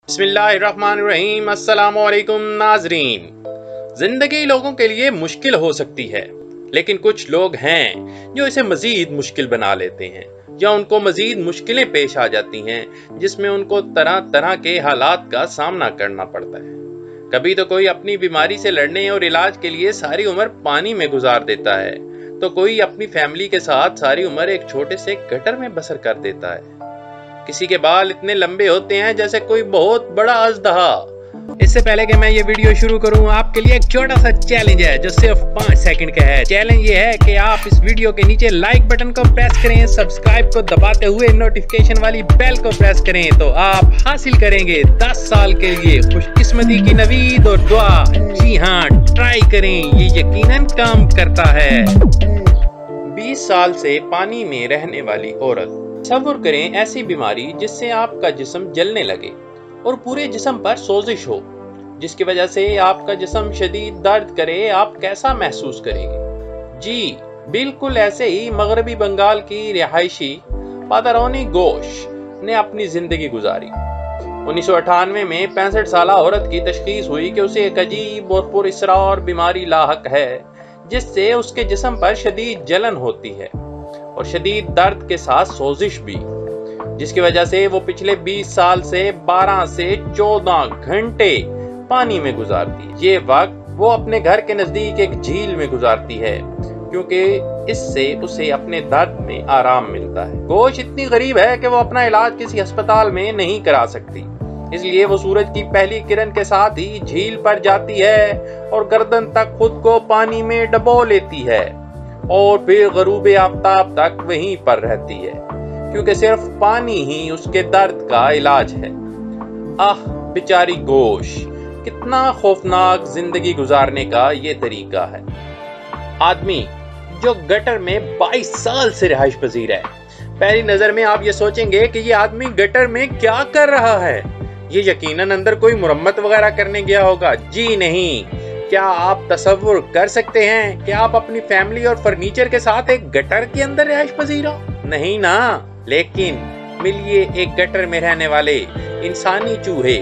बिस्मिल्लाहिर्रहमानिर्रहीम। अस्सलामुअलैकुम नाजरीन। जिंदगी लोगों के लिए मुश्किल हो सकती है, लेकिन कुछ लोग हैं जो इसे मजीद मुश्किल बना लेते हैं या उनको मजीद मुश्किलें पेश आ जाती हैं जिसमें उनको तरह तरह के हालात का सामना करना पड़ता है। कभी तो कोई अपनी बीमारी से लड़ने और इलाज के लिए सारी उम्र पानी में गुजार देता है, तो कोई अपनी फैमिली के साथ सारी उम्र एक छोटे से गटर में बसर कर देता है। किसी के बाल इतने लंबे होते हैं जैसे कोई बहुत बड़ा अजदहा। इससे पहले कि मैं ये वीडियो शुरू करूं, आपके लिए एक छोटा सा चैलेंज है जो सिर्फ 5 सेकंड का है। चैलेंज ये है कि आप इस वीडियो के नीचे लाइक बटन को प्रेस करें, सब्सक्राइब को दबाते हुए नोटिफिकेशन वाली बेल को प्रेस करें, तो आप हासिल करेंगे 10 साल के लिए खुशकिस्मती की नवीद और दुआ। जी हाँ, ट्राई करें, ये यकीनन काम करता है। 20 साल से पानी में रहने वाली औरत। तसव्वुर करें ऐसी बीमारी जिससे आपका जिस्म जलने लगे और पूरे जिस्म पर सोजिश हो, जिसकी वजह से आपका जिस्म शदीद दर्द करे। आप कैसा महसूस करेंगे? जी बिल्कुल ऐसे ही मगरबी बंगाल की रिहायशी पादरौनी गोश ने अपनी जिंदगी गुजारी। 1998 में 65 साल औरत की तशखीस हुई कि उसे एक अजीब और पुरअसरार बीमारी लाहक है जिससे उसके जिस्म पर शदीद जलन होती है और शदीद दर्द के साथ सोजिश भी, जिसकी वजह से वो पिछले 20 साल से 12 से 14 घंटे पानी में गुजारती है। ये वक्त वो अपने घर के नजदीक एक झील में गुजारती है क्योंकि इससे उसे अपने दर्द में आराम मिलता है। गोश इतनी गरीब है कि वो अपना इलाज किसी अस्पताल में नहीं करा सकती, इसलिए वो सूरज की पहली किरण के साथ ही झील पर जाती है और गर्दन तक खुद को पानी में डुबो लेती है और फिर गरूब आफ्ताब तक वहीं पर रहती है क्योंकि सिर्फ पानी ही उसके दर्द का इलाज है। आह बेचारी गोश, कितना खौफनाक जिंदगी गुजारने का ये तरीका है। आदमी जो गटर में 22 साल से रिहाइश पजीर है। पहली नजर में आप ये सोचेंगे कि ये आदमी गटर में क्या कर रहा है, ये यकीनन अंदर कोई मुरम्मत वगैरह करने गया होगा। जी नहीं। क्या आप तसव्वुर कर सकते हैं कि आप अपनी फैमिली और फर्नीचर के साथ एक गटर के अंदर रिहाइश पजीर हो? नहीं ना। लेकिन मिलिए एक गटर में रहने वाले इंसानी चूहे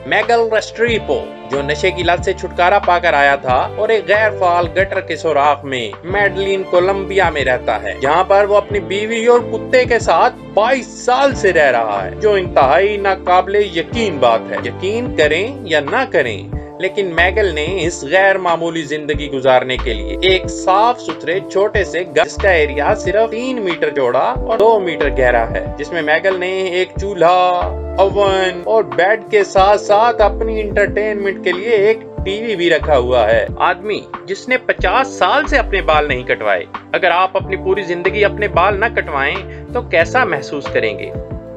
मैगल रेस्ट्रीपो, जो नशे की लत से छुटकारा पाकर आया था और एक गैर फाल गटर के सुराख में मेडलिन कोलंबिया में रहता है, जहां पर वो अपनी बीवी और कुत्ते के साथ 22 साल से रह रहा है, जो इंतहाई नाकाबिले यकीन बात है। यकीन करें या ना करें, लेकिन मैगल ने इस गैर मामूली जिंदगी गुजारने के लिए एक साफ सुथरे छोटे से घर, जिसका एरिया सिर्फ 3 मीटर चौड़ा और 2 मीटर गहरा है, जिसमें मैगल ने एक चूल्हा, ओवन और बेड के साथ साथ अपनी इंटरटेनमेंट के लिए एक टीवी भी रखा हुआ है। आदमी जिसने 50 साल से अपने बाल नहीं कटवाए। अगर आप अपनी पूरी जिंदगी अपने बाल न कटवाएं तो कैसा महसूस करेंगे?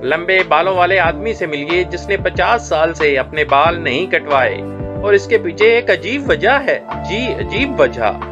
लंबे बालों वाले आदमी से मिलिए जिसने 50 साल से अपने बाल नहीं कटवाए, और इसके पीछे एक अजीब वजह है। जी अजीब वजह।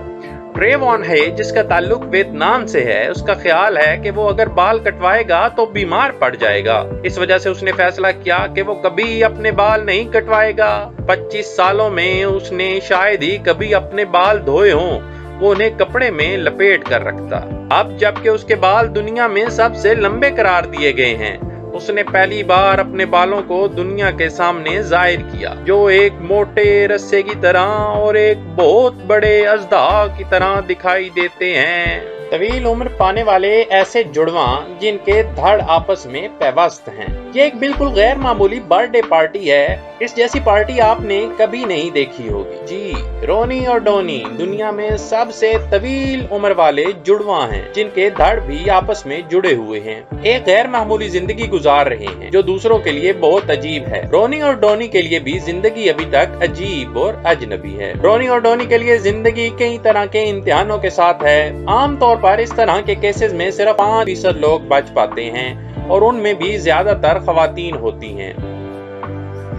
ट्रेवॉन है जिसका ताल्लुक वियतनाम से है। उसका ख्याल है कि वो अगर बाल कटवाएगा तो बीमार पड़ जाएगा। इस वजह से उसने फैसला किया कि वो कभी अपने बाल नहीं कटवाएगा। 25 सालों में उसने शायद ही कभी अपने बाल धोए हों, वो उन्हें कपड़े में लपेट कर रखता। अब जबकि उसके बाल दुनिया में सबसे लंबे करार दिए गए हैं, उसने पहली बार अपने बालों को दुनिया के सामने जाहिर किया, जो एक मोटे रस्से की तरह और एक बहुत बड़े अजदहा की तरह दिखाई देते हैं। तवील उम्र पाने वाले ऐसे जुड़वा जिनके धड़ आपस में पैवस्त हैं। ये एक बिल्कुल गैर मामूली बर्थडे पार्टी है। इस जैसी पार्टी आपने कभी नहीं देखी होगी। जी रोनी और डोनी दुनिया में सबसे तवील उम्र वाले जुड़वा हैं जिनके धड़ भी आपस में जुड़े हुए हैं। एक गैर मामूली जिंदगी गुजार रहे हैं जो दूसरों के लिए बहुत अजीब है। रोनी और डोनी के लिए भी जिंदगी अभी तक अजीब और अजनबी है। रोनी और डोनी के लिए जिंदगी कई तरह के इम्तिहानों के साथ है। आमतौर पर इस तरह के केसेस में सिर्फ 5% लोग बच पाते हैं और उनमें भी ज्यादातर खवातीन होती हैं।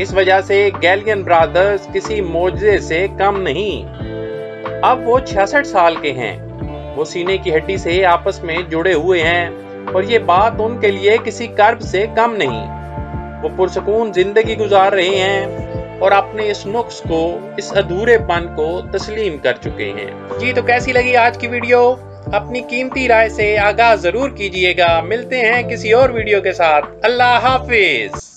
इस वजह से गैलियन ब्रदर्स किसी मोजे से कम नहीं। अब वो 66 साल के हैं। वो सीने की हड्डी से आपस में जुड़े हुए हैं और ये बात उनके लिए किसी कर्ब से कम नहीं। वो पुरसकून जिंदगी गुजार रहे हैं और अपने इस नुक्स को, इस अधूरेपन को तस्लीम कर चुके हैं। जी तो कैसी लगी आज की वीडियो? अपनी कीमती राय से आगाह जरूर कीजिएगा। मिलते हैं किसी और वीडियो के साथ। अल्लाह हाफिज।